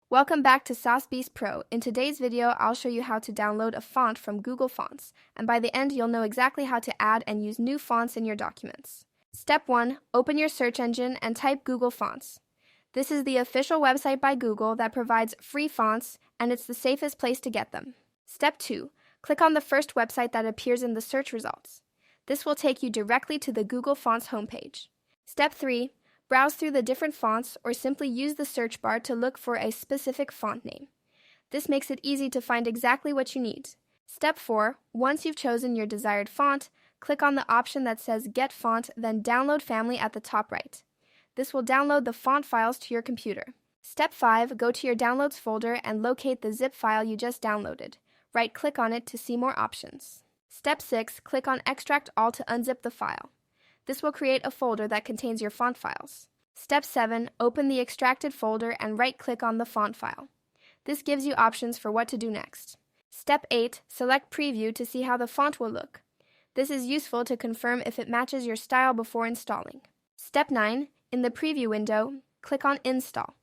Welcome back to SauceBeast Pro. In today's video, I'll show you how to download a font from Google Fonts, and by the end, you'll know exactly how to add and use new fonts in your documents. Step 1. Open your search engine and type Google Fonts. This is the official website by Google that provides free fonts, and it's the safest place to get them. Step 2. Click on the first website that appears in the search results. This will take you directly to the Google Fonts homepage. Step 3. Browse through the different fonts or simply use the search bar to look for a specific font name. This makes it easy to find exactly what you need. Step 4. Once you've chosen your desired font, click on the option that says Get Font, then Download Family at the top right. This will download the font files to your computer. Step 5. Go to your Downloads folder and locate the zip file you just downloaded. Right-click on it to see more options. Step 6. Click on Extract All to unzip the file. This will create a folder that contains your font files. Step 7. Open the extracted folder and right-click on the font file. This gives you options for what to do next. Step 8. Select Preview to see how the font will look. This is useful to confirm if it matches your style before installing. Step 9. In the Preview window, click on Install.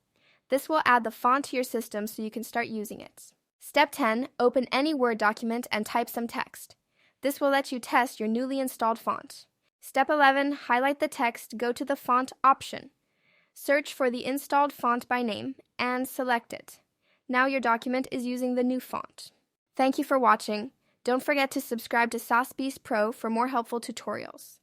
This will add the font to your system so you can start using it. Step 10. Open any Word document and type some text. This will let you test your newly installed font. Step 11. Highlight the text, go to the font option. Search for the installed font by name and select it. Now your document is using the new font. Thank you for watching. Don't forget to subscribe to SauceBeast Pro for more helpful tutorials.